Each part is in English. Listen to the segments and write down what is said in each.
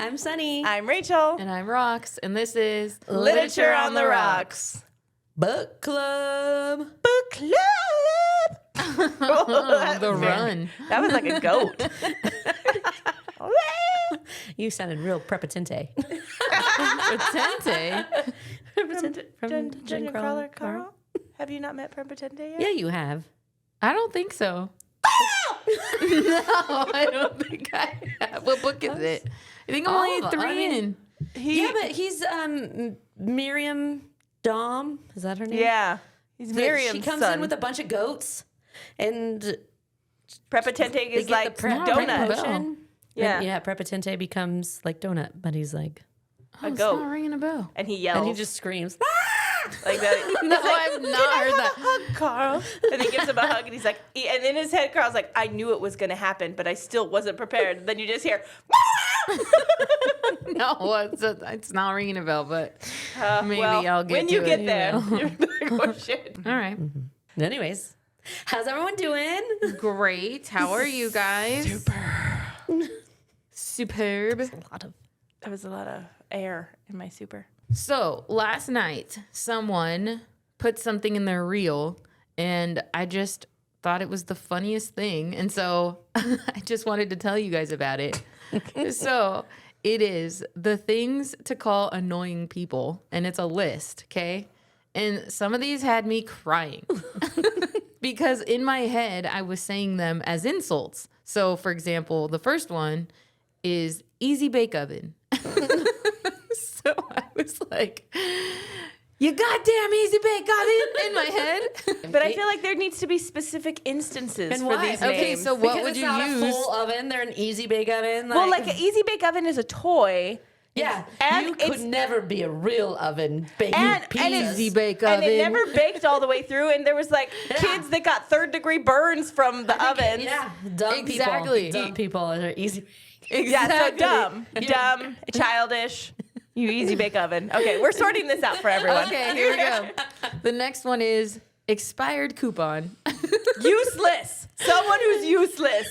I'm Sunny. I'm Rachel. And I'm Rox, and this is Literature on the Rocks. Book Club. Book Club. The Run. That was like a goat. You sounded real prepotente. Prepotente? From Dungeon Crawler Carl. Have you not met Prepotente yet? Yeah, you have. I don't think so. No, I don't think I have. What book is it? I think I'm only three in. Yeah, but he's Miriam Dom. Is that her name? Yeah. He's Miriam's She comes son. in with a bunch of goats, and Prepotente is get like the prep donut. potion. Yeah. And, Prepotente becomes like donut, but he's like, Oh, it's goat. not ringing a bell. And he yells. and he just screams. like that. No, I've not heard that. Hug, Carl. And he gives him a hug, and he's like, and in his head, Carl's like, I knew it was going to happen, but I still wasn't prepared. And then you just hear, No, it's not ringing a bell, but maybe I'll get when to you it. get there, you're like, oh shit. All right. Anyways, how's everyone doing? Great. How are you guys? Superb. There was a lot of air in my super. So last night, someone put something in their reel, and I just thought it was the funniest thing. And so I just wanted to tell you guys about it. So it is the things to call annoying people, and it's a list, okay? And some of these had me crying because in my head, I was saying them as insults. So, for example, the first one is easy bake oven. So I was like, you goddamn easy bake oven in my head. But I feel like there needs to be specific instances And for why? these Okay, names. so what Because would it's you not use? a full oven; they're an easy bake oven. Well, like an easy bake oven is a toy. yeah, and you it's- could never be a real oven baking And pizzas. Easy bake And oven. it never baked all the way through, and there was like kids that got third-degree burns from the ovens. Yeah, dumb Exactly. people. Dumb people are easy. Yeah, so Exactly. dumb, childish. You easy bake oven. Okay, we're sorting this out for everyone. Okay, here we go. The next one is expired coupon. Useless. Someone who's useless.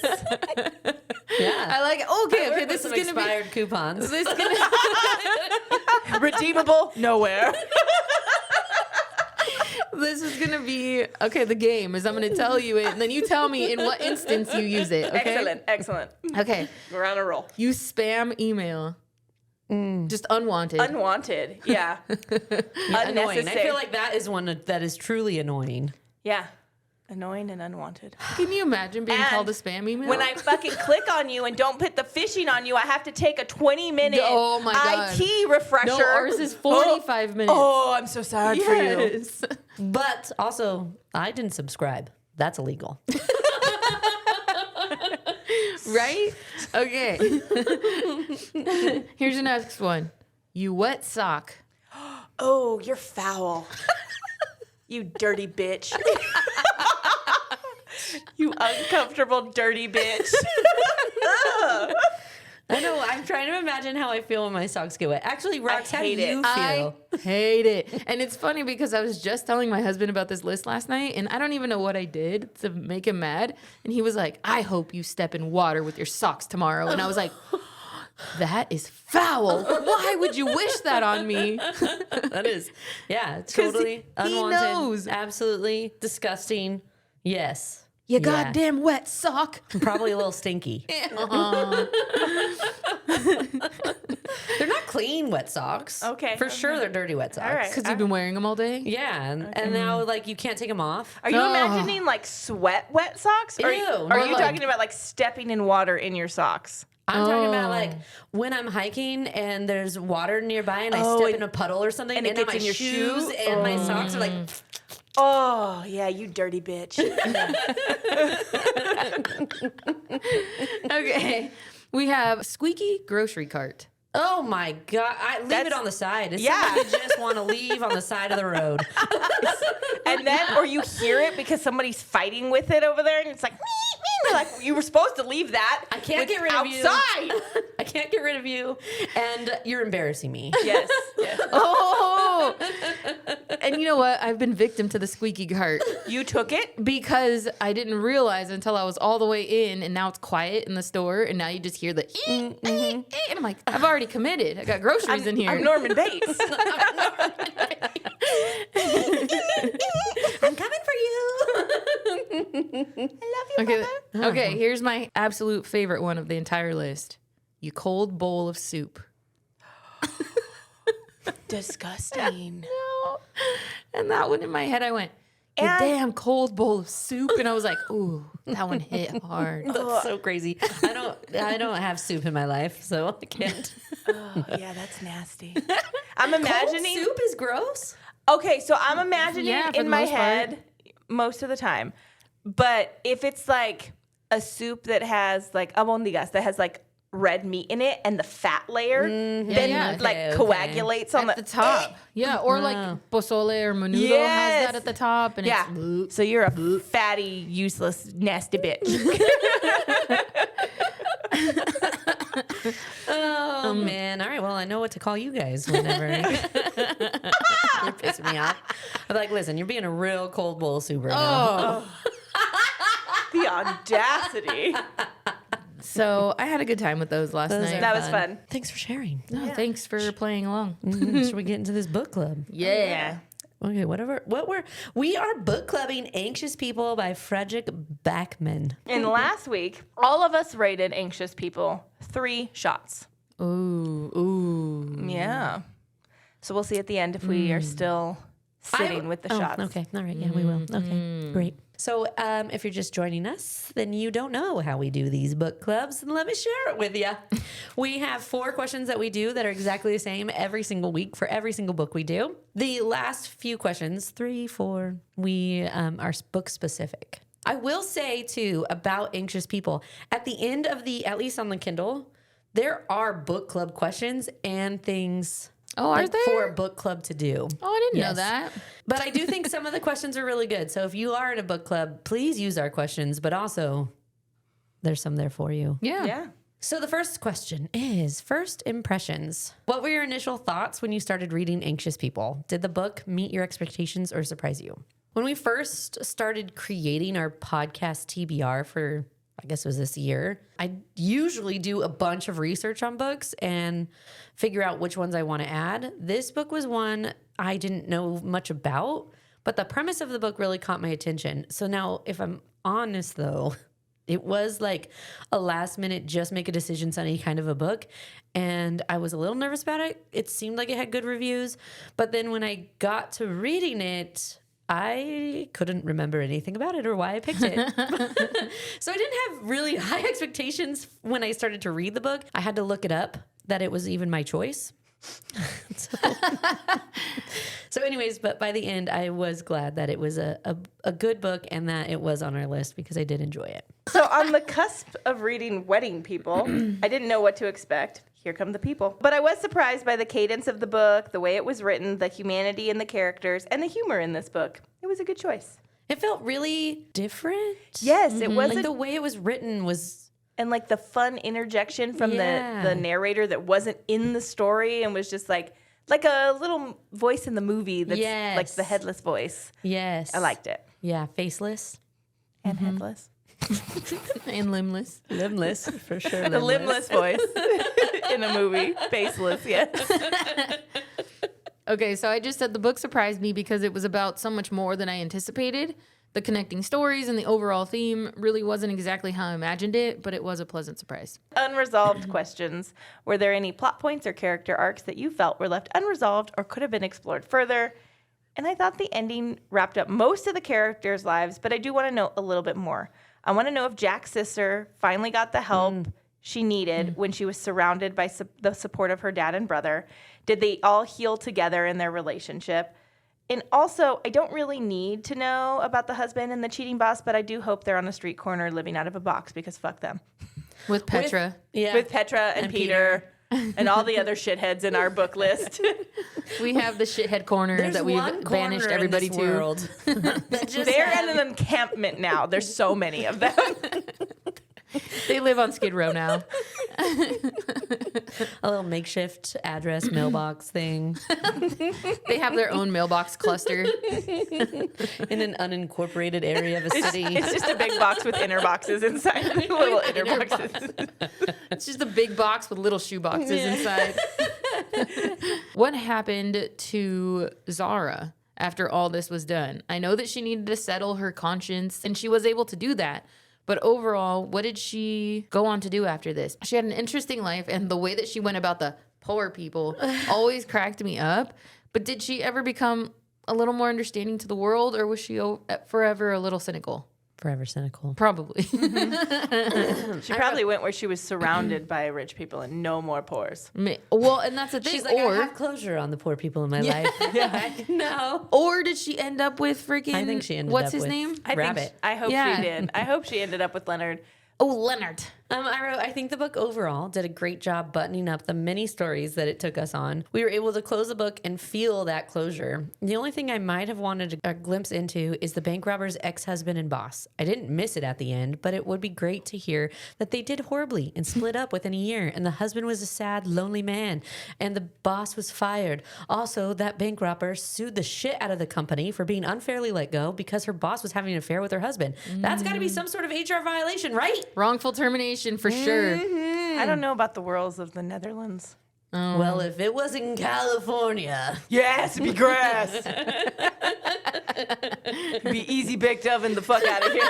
Yeah, I like. Okay. This is some gonna expired coupons. be. This is gonna. Redeemable? Nowhere. This is gonna be okay. The game is I'm gonna tell you it, and then you tell me in what instance you use it. Okay. Excellent. Okay. We're on a roll. You spam email. Just unwanted. Unwanted. Yeah. Annoying. I feel like that is one that is truly annoying. Yeah. Annoying and unwanted. Can you imagine being And called a spam email? When I fucking click on you and don't put the phishing on you, I have to take a 20-minute Oh my God. IT refresher. No, ours is 45 minutes. Oh, I'm so sad for you. Yes. But also, I didn't subscribe. That's illegal. Right? Okay. Here's your next one. You wet sock. Oh, you're foul. You dirty bitch. You uncomfortable, dirty bitch. I know. I'm trying to imagine how I feel when my socks get wet. Actually, Rox, how do hate it. you I feel? hate it. And it's funny because I was just telling my husband about this list last night, and I don't even know what I did to make him mad. And he was like, I hope you step in water with your socks tomorrow. And I was like, that is foul. Why would you wish that on me? That is, yeah, totally he unwanted. knows. Absolutely disgusting. Yes. You Yeah. goddamn wet sock. Probably a little stinky. They're not clean wet socks. Okay, For okay. sure they're dirty wet socks. All right. Because you've been wearing them all day? Yeah. And now, like, you can't take them off. Are you imagining like sweat wet socks? Or Ew. are Or you like- talking about like stepping in water in your socks? I'm talking about, like, Oh. when I'm hiking and there's water nearby and I Oh, step and- in a puddle or something and it now gets my in your shoes shoe? and my socks are like... Oh, yeah, you dirty bitch. Okay. We have squeaky grocery cart. Oh my God. Leave it on the side. It's Yeah. something you just want to leave on the side of the road. And then, or you hear it because somebody's fighting with it over there and it's like, "Mee." They're like, you were supposed to leave that. I can't get rid of you. outside. I can't get rid of you, and you're embarrassing me. Yes. Oh, and you know what? I've been victim to the squeaky cart You took it? because I didn't realize until I was all the way in, and now it's quiet in the store, and now you just hear the and I'm like, I've already committed. I got groceries in here. I'm Norman Bates. I'm coming for you. Okay, okay. Here's my absolute favorite one of the entire list: you cold bowl of soup. Disgusting. No. And that one in my head, I went, "You And- damn cold bowl of soup," and I was like, "Ooh, that one hit hard." That's so crazy. I don't have soup in my life, so I can't. Oh, yeah, that's nasty. I'm imagining. Cold soup is gross. Okay, so I'm imagining Yeah, for in the my most part. head most of the time. But if it's like a soup that has like albondigas that has like red meat in it and the fat layer then yeah. like Okay, coagulates on At the top. Yeah, or like pozole or menudo has Yes. that at the top. And Yeah. it's So you're a fatty, useless, nasty bitch. Oh man! All right, well I know what to call you guys whenever you're pissing me off. I'm like, listen, you're being a real cold bowl of soup right now. The audacity. So I had a good time with those last Those night. are That was fun. Thanks for sharing. No, thanks for playing along. Should we get into this book club? Yeah. Okay, we are book clubbing Anxious People by Fredrik Backman. And last week, all of us rated Anxious People 3 shots. Ooh. Yeah. So we'll see at the end if we are still sitting with the shots. Okay, all right, yeah, we will. Okay, great. So if you're just joining us, then you don't know how we do these book clubs, and let me share it with you. We have 4 questions that we do that are exactly the same every single week for every single book we do. The last few questions, 3, 4, we are book specific. I will say too about Anxious People, at the end of at least on the Kindle, there are book club questions and things Oh, are there? for a book club to do. Oh, I didn't know Yes. that. But I do think some of the questions are really good. So if you are in a book club, please use our questions, but also there's some there for you. Yeah. Yeah. So the first question is first impressions. What were your initial thoughts when you started reading Anxious People? Did the book meet your expectations or surprise you? When we first started creating our podcast TBR for, I guess it was this year, I usually do a bunch of research on books and figure out which ones I want to add. This book was one I didn't know much about, but the premise of the book really caught my attention. So now, if I'm honest though, it was like a last minute, just make a decision Sunny kind of a book. And I was a little nervous about it. It seemed like it had good reviews. But then when I got to reading it, I couldn't remember anything about it or why I picked it. So I didn't have really high expectations when I started to read the book. I had to look it up that it was even my choice. So anyways, but by the end, I was glad that it was a good book and that it was on our list because I did enjoy it. So on the cusp of reading Wedding People, I didn't know what to expect. Here come the people. But I was surprised by the cadence of the book, the way it was written, the humanity in the characters, and the humor in this book. It was a good choice. It felt really different. Yes, it was. Like the way it was written was And like the fun interjection from Yeah. the narrator that wasn't in the story and was just like a little voice in the movie that's Yes. like the headless voice. yes. I liked it. Yeah, faceless. And headless. And limbless. Limbless, for sure. The limbless voice in a movie. Faceless, yes. Okay, so I just said the book surprised me because it was about so much more than I anticipated. The connecting stories and the overall theme really wasn't exactly how I imagined it, but it was a pleasant surprise. Unresolved questions. Were there any plot points or character arcs that you felt were left unresolved or could have been explored further? And I thought the ending wrapped up most of the characters' lives, but I do want to know a little bit more. I want to know if Jack's sister finally got the help she needed when she was surrounded by the support of her dad and brother. Did they all heal together in their relationship? And also, I don't really need to know about the husband and the cheating boss, but I do hope they're on a street corner living out of a box because fuck them. With Petra. Yeah. With Petra and Peter. and all the other shitheads in our book list. We have the shithead corner There's that we've one banished corner in everybody this to. world that just They're have- in an encampment now. There's so many of them. They live on Skid Row now. a little makeshift address mailbox thing They have their own mailbox cluster. in an unincorporated area of a city. It's just a big box with inner boxes inside. Little inner Inner boxes. It's just a big box with little shoe boxes inside. What happened to Zara after all this was done? I know that she needed to settle her conscience, and she was able to do that. But overall, what did she go on to do after this? She had an interesting life, and the way that she went about the poor people always cracked me up. But did she ever become a little more understanding to the world, or was she forever a little cynical? Forever cynical. Probably. She probably went where she was surrounded by rich people and no more poors. Well, and that's the thing. She's like, I have closure on the poor people in my life. Yeah. No. Or did she end up with freaking? I think she ended what's up his with name? Rabbit. I hope Yeah. she did. I hope she ended up with Leonard. Oh, Leonard. I think the book overall did a great job buttoning up the many stories that it took us on. We were able to close the book and feel that closure. The only thing I might have wanted a glimpse into is the bank robber's ex-husband and boss. I didn't miss it at the end, but it would be great to hear that they did horribly and split up within a year, and the husband was a sad, lonely man, and the boss was fired. Also, that bank robber sued the shit out of the company for being unfairly let go because her boss was having an affair with her husband. That's got to be some sort of HR violation, right? Wrongful termination for sure. I don't know about the worlds of the Netherlands. Well, if it was in California. Yes, it'd be grass. Be easy baked oven the fuck out of here.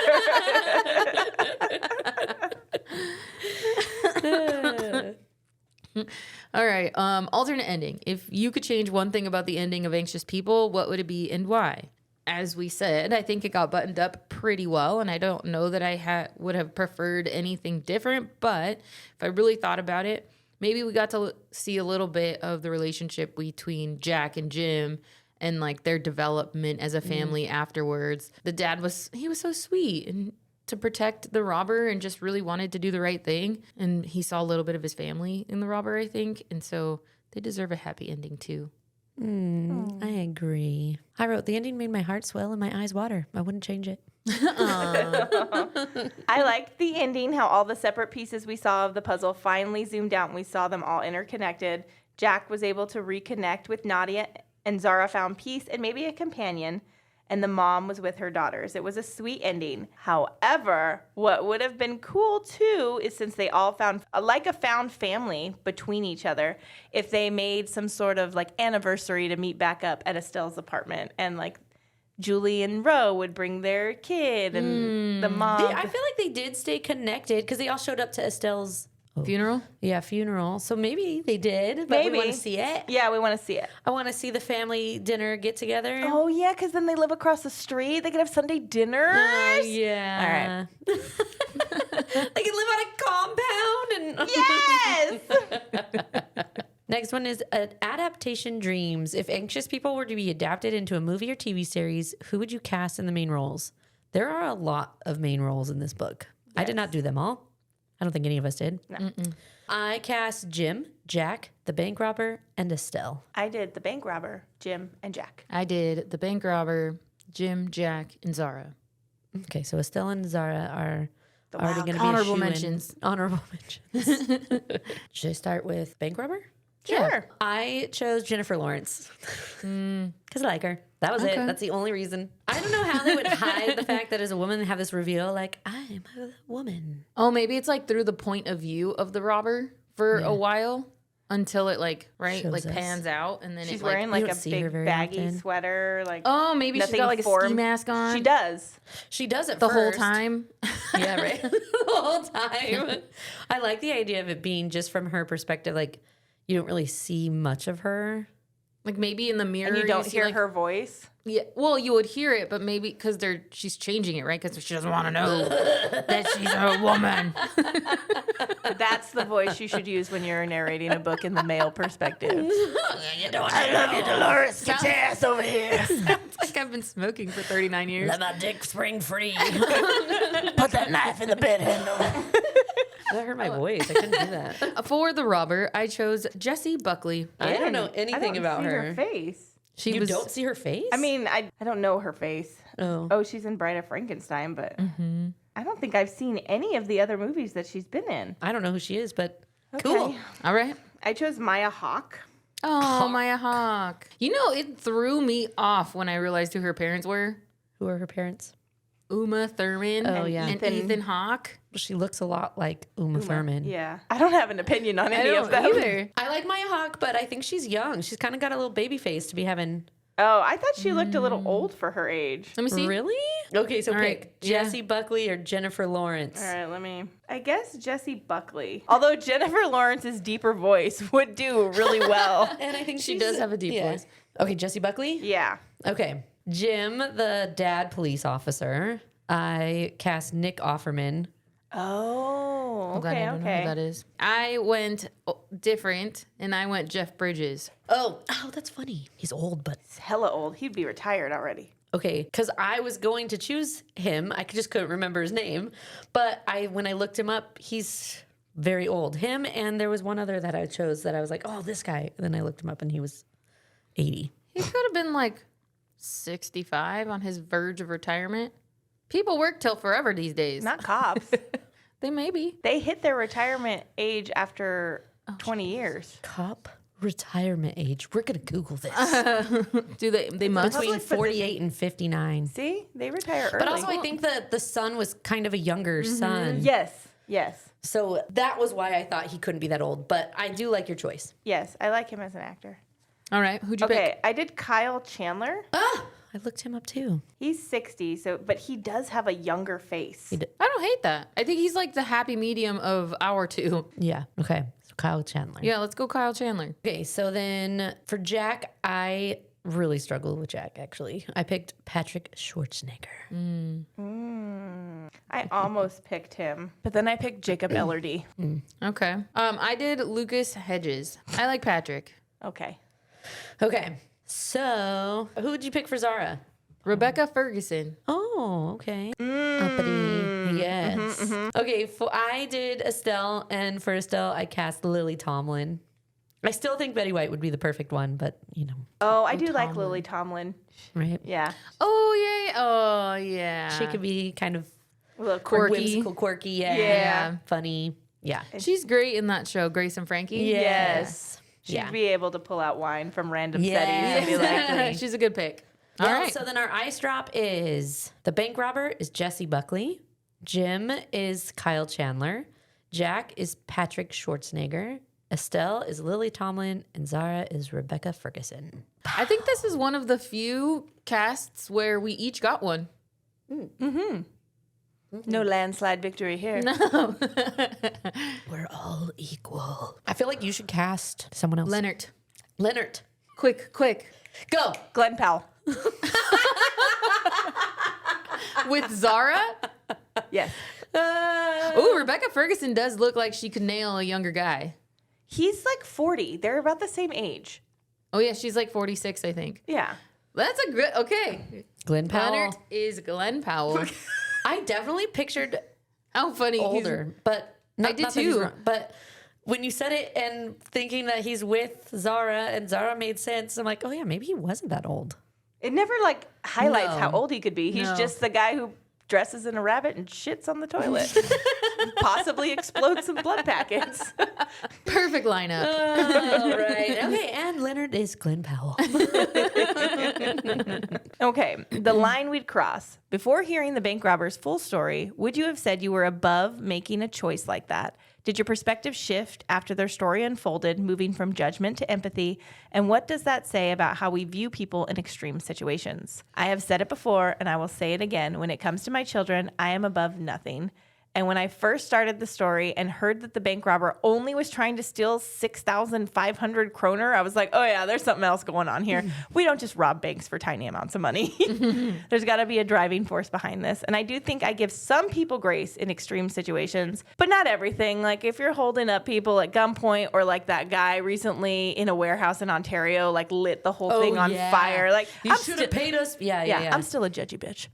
All right. Alternate ending. If you could change one thing about the ending of Anxious People, what would it be and why? As we said, I think it got buttoned up pretty well, and I don't know that I would have preferred anything different, but if I really thought about it, maybe we got to see a little bit of the relationship between Jack and Jim and like their development as a family afterwards. The dad he was so sweet and to protect the robber and just really wanted to do the right thing, and he saw a little bit of his family in the robber, I think, and so they deserve a happy ending too. I agree. I wrote, the ending made my heart swell and my eyes water. I wouldn't change it. I liked the ending, how all the separate pieces we saw of the puzzle finally zoomed out and we saw them all interconnected. Jack was able to reconnect with Nadia, and Zara found peace and maybe a companion, and the mom was with her daughters. It was a sweet ending. However, what would have been cool too is since they all found a found family between each other, if they made some sort of like anniversary to meet back up at Estelle's apartment, and like Julie and Ro would bring their kid and the mom. I feel like they did stay connected because they all showed up to Estelle's Funeral? funeral. So maybe they did, but we want to see it. Yeah, we want to see it. I want to see the family dinner get together. Oh, yeah, because then they live across the street. They can have Sunday dinners. Yeah. All right. They can live on a compound. And Yes! Next one is adaptation dreams. If Anxious People were to be adapted into a movie or TV series, who would you cast in the main roles? There are a lot of main roles in this book. Yes. I did not do them all. I don't think any of us did. No. I cast Jim, Jack, the bank robber, and Estelle. I did the bank robber, Jim, and Jack. I did the bank robber, Jim, Jack, and Zara. Okay, so Estelle and Zara are already going to be honorable a shoe-in. mentions. Honorable mentions. Should I start with bank robber? Sure. Yeah. I chose Jennifer Lawrence because I like her. That was it. That's the only reason. I don't know how they would hide the fact that as a woman they have this reveal like, I'm a woman. Oh, maybe it's like through the point of view of the robber for a while until it Shows us. pans out, and then She's it wearing you like don't a see her big very baggy often. sweater. Like oh, maybe she's nothing got like a ski formed. mask on. She does. She does it the whole first. time. Yeah, right. The whole time. I like the idea of it being just from her perspective. Like, you don't really see much of her. Like maybe in the mirror, And you don't see, hear like, her voice. Yeah, well, you would hear it, but maybe because she's changing it, right? Because she doesn't want to know that she's a woman. That's the voice you should use when you're narrating a book in the male perspective. I love you, Dolores. Get your ass over here. It's like I've been smoking for 39 years. Let my dick spring free. Put that knife in the bed handle. That hurt my voice. I couldn't do that. For the robber, I chose Jessie Buckley. I don't know anything about see her. her face. She You don't see her face? I mean, I don't know her face. Oh. Oh, she's in Bride of Frankenstein, but I don't think I've seen any of the other movies that she's been in. I don't know who she is, but Okay. cool. All right. I chose Maya Hawke. Oh, Maya Hawke. You know, it threw me off when I realized who her parents were. Who are her parents? Uma Thurman Oh, yeah. and Ethan Hawke. She looks a lot like Uma Thurman. Yeah. I don't have an opinion on I any of don't them. either. I like Maya Hawke, but I think she's young. She's kind of got a little baby face to be having. Oh, I thought she looked a little old for her age. Let me see. Really? Okay, so All pick right, yeah. Jessie Buckley or Jennifer Lawrence. All right, I guess Jessie Buckley. Although Jennifer Lawrence's deeper voice would do really well. And I think She does have a deep voice. Okay, Jessie Buckley? Yeah. Okay. Jim, the dad police officer. I cast Nick Offerman. Oh, God, I okay, don't know who that is. I went different, and I went Jeff Bridges. Oh, that's funny. He's old, but He's hella old. He'd be retired already. okay, because I was going to choose him. I just couldn't remember his name. But when I looked him up, he's very old. Him, and there was one other that I chose that I was like, oh, this guy. And then I looked him up, and he was 80. He could have been like 65 on his verge of retirement. People work till forever these days. Not cops. They may be. They hit their retirement age after 20 years. Cop retirement age. We're going to Google this. Do they? They must. Between Public 48 and 59. See? They retire early. But also, I think that the son was kind of a younger son. Yes. Yes. So that was why I thought he couldn't be that old. But I do like your choice. Yes. I like him as an actor. All right. Who'd you pick? Okay. I did Kyle Chandler. I looked him up too. He's 60, but he does have a younger face. I don't hate that. I think he's like the happy medium of our two. Yeah. Okay. So Kyle Chandler. Yeah, let's go Kyle Chandler. Okay. So then for Jack, I really struggled with Jack, actually. I picked Patrick Schwarzenegger. I almost picked him, but then I picked Jacob Elordi. Okay. I did Lucas Hedges. I like Patrick. Okay. Okay. So who would you pick for Zara? Rebecca Ferguson. Oh, okay. Uppity. Yes. Okay. I did Estelle, and for Estelle, I cast Lily Tomlin. I still think Betty White would be the perfect one, but you know. Oh, I do like Lily Tomlin. Right? Yeah. Oh, yeah. Oh, yeah. She could be kind of A little Quirky. whimsical, quirky, Yeah. funny. Yeah. She's great in that show, Grace and Frankie. Yes. She'd Yeah. be able to pull out wine from random Yeah. settings and be like, Exactly. She's a good pick. All Well, right. so then our ice drop is the bank robber is Jessie Buckley. Jim is Kyle Chandler. Jack is Patrick Schwarzenegger. Estelle is Lily Tomlin. And Zara is Rebecca Ferguson. I think this is one of the few casts where we each got one. no landslide victory here. No. We're all equal. I feel like you should cast someone else. Leonard. Leonard. Quick. Go. Glenn Powell. With Zara? Yes. Ooh, Rebecca Ferguson does look like she could nail a younger guy. He's like 40. They're about the same age. Oh, yeah, she's like 46, I think. Yeah. That's a good, okay. Glenn Powell. Leonard is Glenn Powell. I definitely pictured How funny. he's- older, but I did not that he's too. wrong, but when you said it and thinking that he's with Zara and Zara made sense, I'm like, oh yeah, maybe he wasn't that old. It never like highlights No. how old he could be. He's No. just the guy who dresses in a rabbit and shits on the toilet. Possibly explodes some blood packets. Perfect lineup. All right. Okay, and Leonard is Glenn Powell. Okay, the line we'd cross. Before hearing the bank robber's full story, would you have said you were above making a choice like that? Did your perspective shift after their story unfolded, moving from judgment to empathy? And what does that say about how we view people in extreme situations? I have said it before, and I will say it again. When it comes to my children, I am above nothing. And when I first started the story and heard that the bank robber only was trying to steal 6,500 kroner, I was like, oh yeah, there's something else going on here. We don't just rob banks for tiny amounts of money. There's got to be a driving force behind this. And I do think I give some people grace in extreme situations, but not everything. Like if you're holding up people at gunpoint, or like that guy recently in a warehouse in Ontario, like lit the whole thing on fire. Like you should have paid us. Yeah. I'm still a judgy bitch.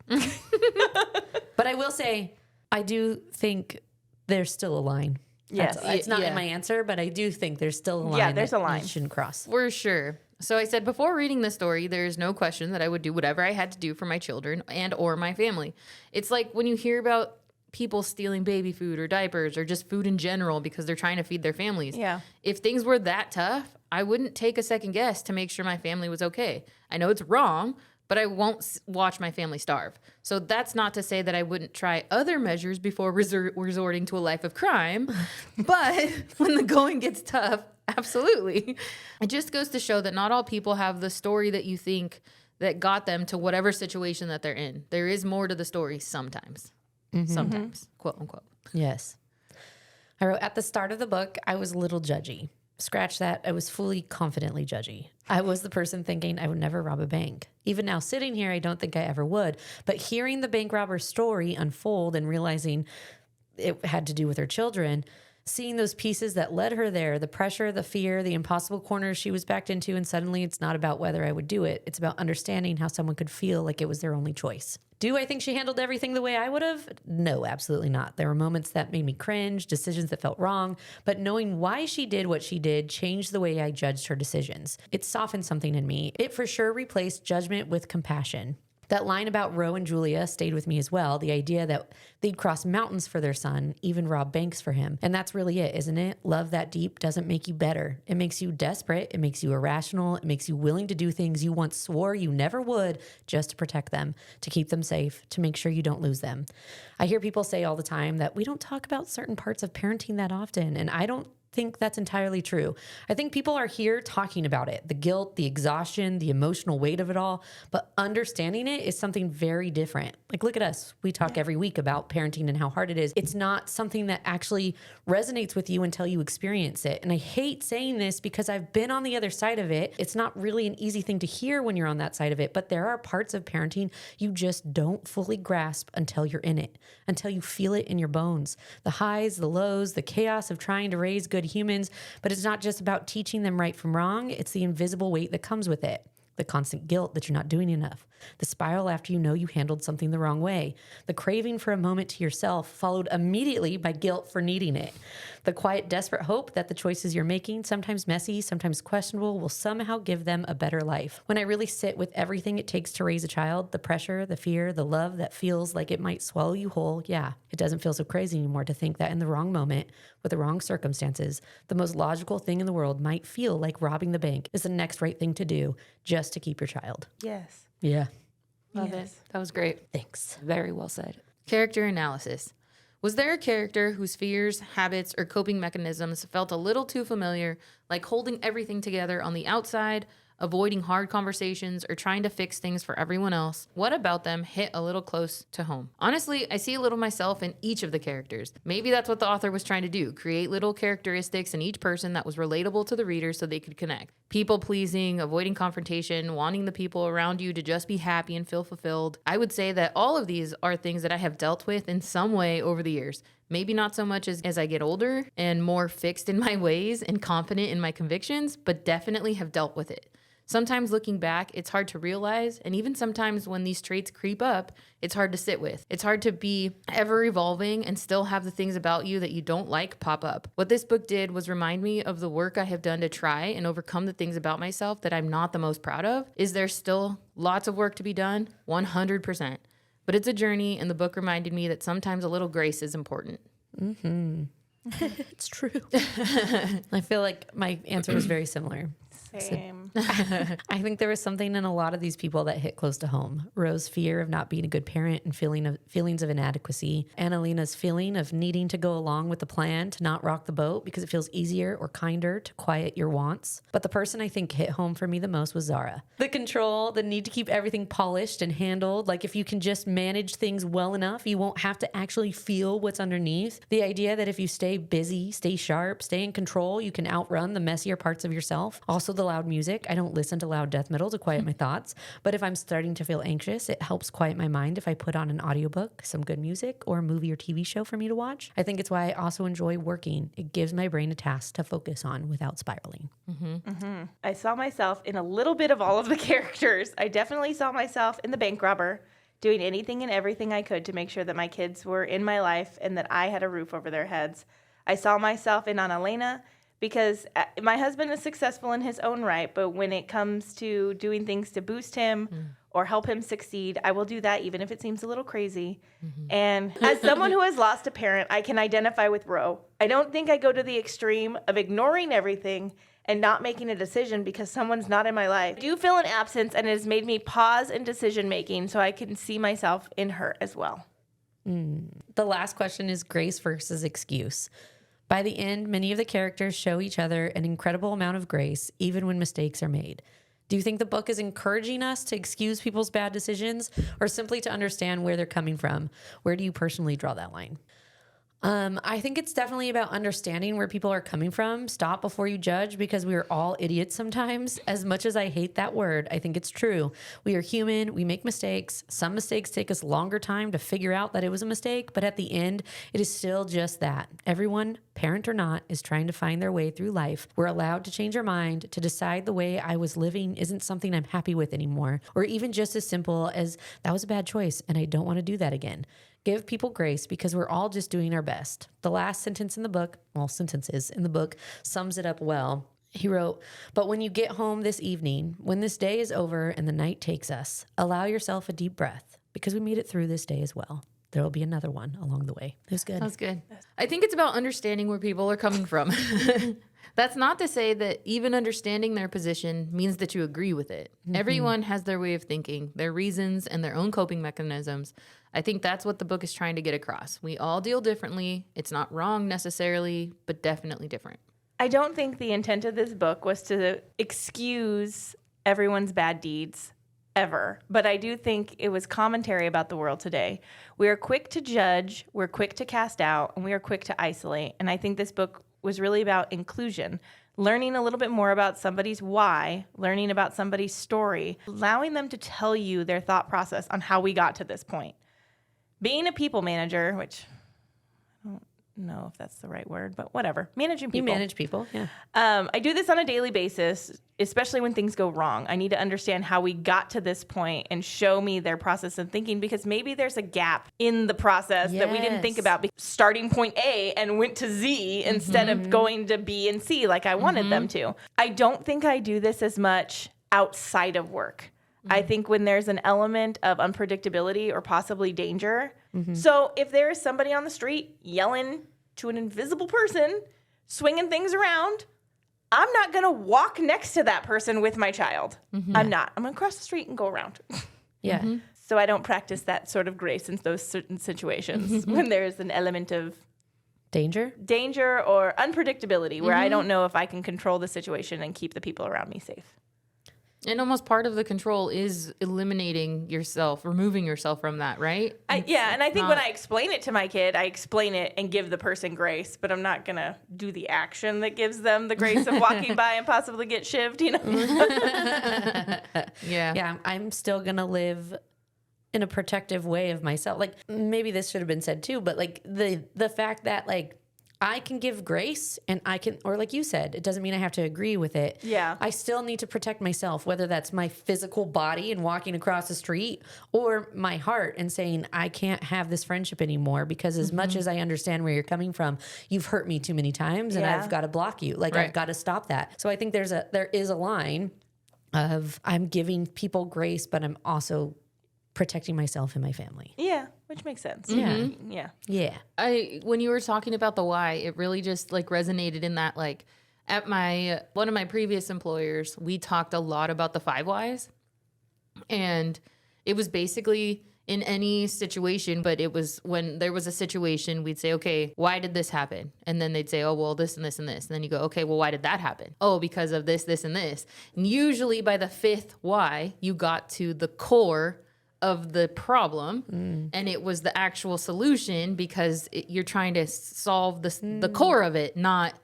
But I will say, I do think there's still a line. Yes. It's not Yeah. in my answer, but I do think there's still a line. Yeah, there's that a line. you shouldn't cross. For sure. So I said, before reading this story, there's no question that I would do whatever I had to do for my children and or my family. It's like when you hear about people stealing baby food or diapers or just food in general because they're trying to feed their families. Yeah. If things were that tough, I wouldn't take a second guess to make sure my family was okay. I know it's wrong, but I won't watch my family starve. So that's not to say that I wouldn't try other measures before resorting to a life of crime. But when the going gets tough, absolutely. It just goes to show that not all people have the story that you think that got them to whatever situation that they're in. There is more to the story sometimes. Sometimes, quote unquote. Yes. I wrote, at the start of the book, I was a little judgy. Scratch that. I was fully confidently judgy. I was the person thinking I would never rob a bank. Even now sitting here, I don't think I ever would. But hearing the bank robber's story unfold and realizing it had to do with her children, seeing those pieces that led her there, the pressure, the fear, the impossible corners she was backed into, and suddenly it's not about whether I would do it. It's about understanding how someone could feel like it was their only choice. Do I think she handled everything the way I would have? No, absolutely not. There were moments that made me cringe, decisions that felt wrong, but knowing why she did what she did changed the way I judged her decisions. It softened something in me. It for sure replaced judgment with compassion. That line about Ro and Julia stayed with me as well. The idea that they'd cross mountains for their son, even rob banks for him. And that's really it, isn't it? Love that deep doesn't make you better. It makes you desperate. It makes you irrational. It makes you willing to do things you once swore you never would just to protect them, to keep them safe, to make sure you don't lose them. I hear people say all the time that we don't talk about certain parts of parenting that often. And I don't think that's entirely true. I think people are here talking about it, the guilt, the exhaustion, the emotional weight of it all, but understanding it is something very different. Like, look at us. We talk every week about parenting and how hard it is. It's not something that actually resonates with you until you experience it. And I hate saying this because I've been on the other side of it. It's not really an easy thing to hear when you're on that side of it, but there are parts of parenting you just don't fully grasp until you're in it, until you feel it in your bones. The highs, the lows, the chaos of trying to raise good humans, but it's not just about teaching them right from wrong. It's the invisible weight that comes with it. The constant guilt that you're not doing enough. The spiral after you know you handled something the wrong way. The craving for a moment to yourself followed immediately by guilt for needing it. The quiet, desperate hope that the choices you're making, sometimes messy, sometimes questionable, will somehow give them a better life. When I really sit with everything it takes to raise a child, the pressure, the fear, the love that feels like it might swallow you whole, yeah, it doesn't feel so crazy anymore to think that in the wrong moment, with the wrong circumstances, the most logical thing in the world might feel like robbing the bank is the next right thing to do just to keep your child. Yes. Yeah. Love Yes. it. That was great. Thanks. Very well said. Character analysis. Was there a character whose fears, habits, or coping mechanisms felt a little too familiar, like holding everything together on the outside, avoiding hard conversations, or trying to fix things for everyone else? What about them hit a little close to home? Honestly, I see a little myself in each of the characters. Maybe that's what the author was trying to do, create little characteristics in each person that was relatable to the reader so they could connect. People pleasing, avoiding confrontation, wanting the people around you to just be happy and feel fulfilled. I would say that all of these are things that I have dealt with in some way over the years. Maybe not so much as I get older and more fixed in my ways and confident in my convictions, but definitely have dealt with it. Sometimes looking back, it's hard to realize, and even sometimes when these traits creep up, it's hard to sit with. It's hard to be ever evolving and still have the things about you that you don't like pop up. What this book did was remind me of the work I have done to try and overcome the things about myself that I'm not the most proud of. Is there still lots of work to be done? 100%. But it's a journey, and the book reminded me that sometimes a little grace is important. It's true. I feel like my answer was very similar. Same. I think there was something in a lot of these people that hit close to home. Rose's fear of not being a good parent and feelings of inadequacy. Annalina's feeling of needing to go along with the plan to not rock the boat because it feels easier or kinder to quiet your wants. But the person I think hit home for me the most was Zara. The control, the need to keep everything polished and handled. Like if you can just manage things well enough, you won't have to actually feel what's underneath. The idea that if you stay busy, stay sharp, stay in control, you can outrun the messier parts of yourself. Also the loud music. I don't listen to loud death metal to quiet my thoughts, but if I'm starting to feel anxious, it helps quiet my mind if I put on an audiobook, some good music, or a movie or TV show for me to watch. I think it's why I also enjoy working. It gives my brain a task to focus on without spiraling. I saw myself in a little bit of all of the characters. I definitely saw myself in the bank robber, doing anything and everything I could to make sure that my kids were in my life and that I had a roof over their heads. I saw myself in Annalena because my husband is successful in his own right, but when it comes to doing things to boost him or help him succeed, I will do that even if it seems a little crazy. And as someone who has lost a parent, I can identify with Ro. I don't think I go to the extreme of ignoring everything and not making a decision because someone's not in my life. I do feel an absence, and it has made me pause in decision making so I can see myself in her as well. The last question is grace versus excuse. By the end, many of the characters show each other an incredible amount of grace, even when mistakes are made. Do you think the book is encouraging us to excuse people's bad decisions or simply to understand where they're coming from? Where do you personally draw that line? I think it's definitely about understanding where people are coming from. Stop before you judge, because we are all idiots sometimes. As much as I hate that word, I think it's true. We are human. We make mistakes. Some mistakes take us longer time to figure out that it was a mistake, but at the end, it is still just that. Everyone, parent or not, is trying to find their way through life. We're allowed to change our mind, to decide the way I was living isn't something I'm happy with anymore, or even just as simple as that was a bad choice and I don't want to do that again. Give people grace because we're all just doing our best. The last sentence in the book, sentences in the book, sums it up well. He wrote, "But when you get home this evening, when this day is over and the night takes us, allow yourself a deep breath because we made it through this day as well. There will be another one along the way." It was good. That's good. I think it's about understanding where people are coming from. That's not to say that even understanding their position means that you agree with it. Everyone has their way of thinking, their reasons, and their own coping mechanisms. I think that's what the book is trying to get across. We all deal differently. It's not wrong necessarily, but definitely different. I don't think the intent of this book was to excuse everyone's bad deeds ever, but I do think it was commentary about the world today. We are quick to judge, we're quick to cast out, and we are quick to isolate. And I think this book was really about inclusion, learning a little bit more about somebody's why, learning about somebody's story, allowing them to tell you their thought process on how we got to this point. Being a people manager, which I don't know if that's the right word, but whatever. Managing people. You manage people, yeah. I do this on a daily basis, especially when things go wrong. I need to understand how we got to this point and show me their process of thinking, because maybe there's a gap in the process that we didn't think about. Starting point A and went to Z instead of going to B and C like I wanted them to. I don't think I do this as much outside of work. I think when there's an element of unpredictability or possibly danger. So if there is somebody on the street yelling to an invisible person, swinging things around, I'm not going to walk next to that person with my child. I'm not. I'm going to cross the street and go around. Yeah. So I don't practice that sort of grace in those certain situations when there's an element of Danger or unpredictability where I don't know if I can control the situation and keep the people around me safe. And almost part of the control is eliminating yourself, removing yourself from that, right? And I think when I explain it to my kid, I explain it and give the person grace, but I'm not going to do the action that gives them the grace of walking by and possibly get shivved, you know? Yeah, I'm still going to live in a protective way of myself. Like, maybe this should have been said too, but like the fact that like I can give grace and I can, or like you said, it doesn't mean I have to agree with it. Yeah. I still need to protect myself, whether that's my physical body and walking across the street or my heart and saying, I can't have this friendship anymore because as much as I understand where you're coming from, you've hurt me too many times and I've got to block you. Like I've got to stop that. So I think there is a line of I'm giving people grace, but I'm also protecting myself and my family. Yeah, which makes sense. Yeah. When you were talking about the why, it really just like resonated in that, like at one of my previous employers, we talked a lot about the 5 whys, and it was basically in any situation, but it was when there was a situation, we'd say, okay, why did this happen? And then they'd say, oh, well, this and this and this. And then you go, okay, well, why did that happen? Oh, because of this, this, and this. And usually by the 5th why, you got to the core of the problem, and it was the actual solution because you're trying to solve the core of it, not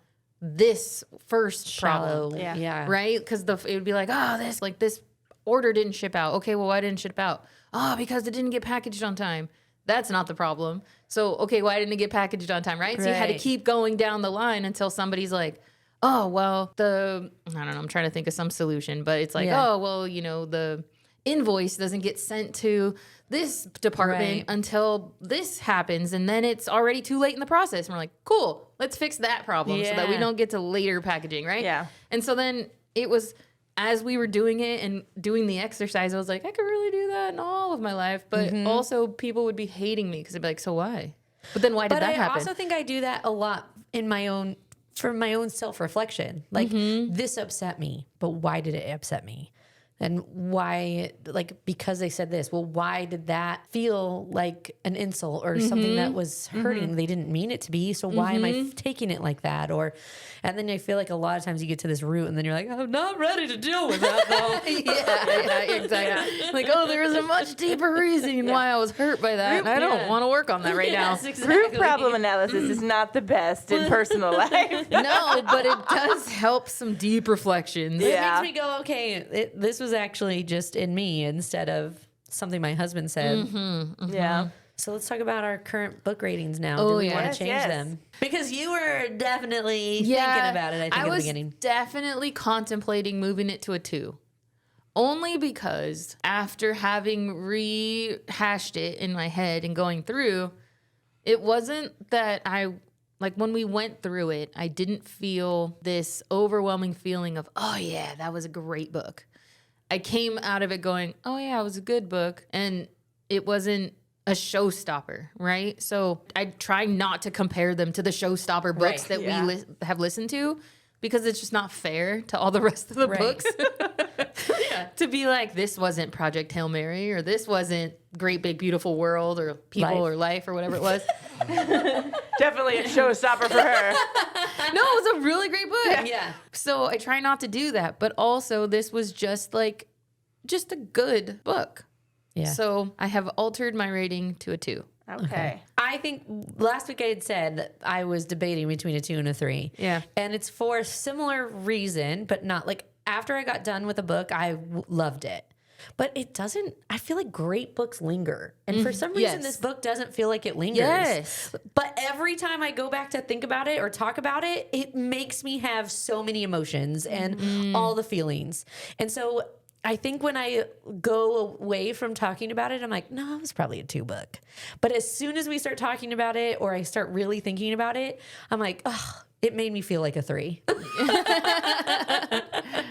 this first problem. Yeah. Right? Because it would be like, oh, this order didn't ship out. Okay, well, why didn't it ship out? Oh, because it didn't get packaged on time. That's not the problem. So, okay, why didn't it get packaged on time, right? So you had to keep going down the line until somebody's like, oh, well, I don't know, I'm trying to think of some solution, but it's like, oh, well, you know, invoice doesn't get sent to this department Right. until this happens, and then it's already too late in the process. And we're like, cool, let's fix that problem so that we Yeah. don't get to later packaging, right? Yeah. And so then it was, as we were doing it and doing the exercise, I was like, I could really do that in all of my life. But also people would be hating me because they'd be like, so why? But then why did But that I happen? also think I do that a lot in my own, for my own self-reflection. Like, this upset me, but why did it upset me? And why, like, because they said this, well, why did that feel like an insult or something that was hurting? They didn't mean it to be. So why am I taking it like that? Or, and then I feel like a lot of times you get to this root and then you're like, I'm not ready to deal with that though. yeah, exactly. Like, oh, there was a much deeper reason why I was hurt by that. And I don't want to work on that right Yes, now. exactly. Root problem analysis is not the best in personal life. No, but it does help some deep reflections. It Yeah. makes me go, okay, this was actually just in me instead of something my husband said. Yeah. So let's talk about our current book ratings now. Oh, Do we yeah. want Yes, to change yes. them? Because you were definitely thinking about it, I think, at the was beginning. definitely contemplating moving it to a 2. Only because after having rehashed it in my head and going through, it wasn't that like when we went through it, I didn't feel this overwhelming feeling of, oh yeah, that was a great book. I came out of it going, oh yeah, it was a good book. And it wasn't a showstopper, right? So I try not to compare them to the showstopper books Right, that yeah. we have listened to, because it's just not fair to all the rest of the Right. books. To be like, this wasn't Project Hail Mary, or this wasn't Great Big Beautiful World, or People, Life. or Life, or whatever it was. Definitely a showstopper for her. No, it was a really great book. Yeah. So I try not to do that. But also, this was just a good book. Yeah. So I have altered my rating to a 2. Okay. I think last week I had said that I was debating between a 2 and a 3. Yeah. And it's for a similar reason, but not like after I got done with the book, I loved it. But it doesn't, I feel like great books linger. And for some reason, yes. this book doesn't feel like it lingers. Yes. But every time I go back to think about it or talk about it, it makes me have so many emotions and all the feelings. And so I think when I go away from talking about it, I'm like, no, it was probably a 2 book. But as soon as we start talking about it or I start really thinking about it, I'm like, oh, it made me feel like a 3.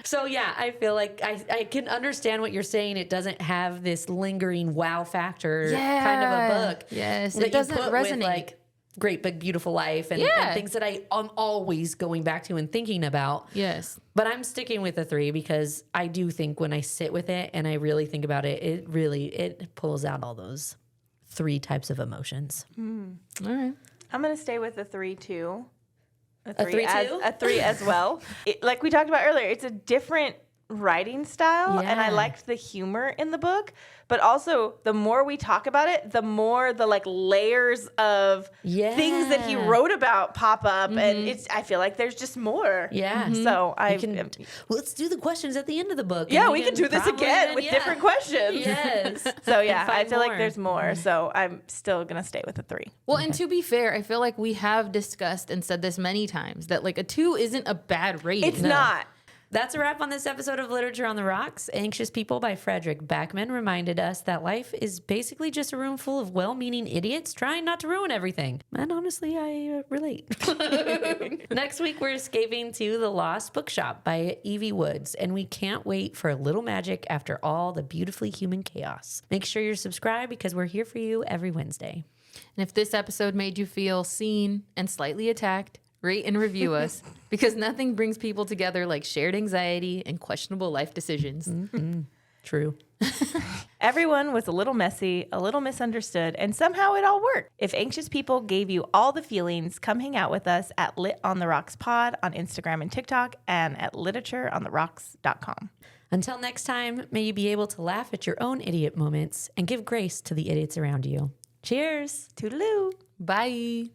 So yeah, I feel like I can understand what you're saying. It doesn't have this lingering wow factor kind of a book. Yes, that it doesn't you put with, resonate. like Great Big Beautiful Life and things that I'm always going back to and thinking about. Yes. But I'm sticking with a 3 because I do think when I sit with it and I really think about it, it pulls out all those 3 types of emotions. All right. I'm going to stay with a 3 too. A 3 as, too? a 3 as well. Like we talked about earlier, it's a different writing style, and I Yeah. liked the humor in the book. But also, the more we talk about it, the more the like layers of things that he Yeah. wrote about pop up, and I feel like there's just more. Yeah. So I Well, let's do the questions at the end of the book. yeah, and we can do this probably again then- with yeah. different questions. Yes. So yeah, I find feel like more. there's more. So I'm still gonna stay with a 3. Well, and to be fair, I feel like we have discussed and said this many times that like a 2 isn't a bad rating. It's not. That's a wrap on this episode of Literature on the Rocks. Anxious People by Fredrik Backman reminded us that life is basically just a room full of well-meaning idiots trying not to ruin everything. And honestly, I relate. Next week, we're escaping to The Lost Bookshop by Evie Woods, and we can't wait for a little magic after all the beautifully human chaos. Make sure you're subscribed because we're here for you every Wednesday. And if this episode made you feel seen and slightly attacked, rate and review us, because nothing brings people together like shared anxiety and questionable life decisions. True. Everyone was a little messy, a little misunderstood, and somehow it all worked. If Anxious People gave you all the feelings, come hang out with us at Lit on the Rocks Pod on Instagram and TikTok and at literatureontherocks.com. Until next time, may you be able to laugh at your own idiot moments and give grace to the idiots around you. Cheers. Toodaloo. Bye.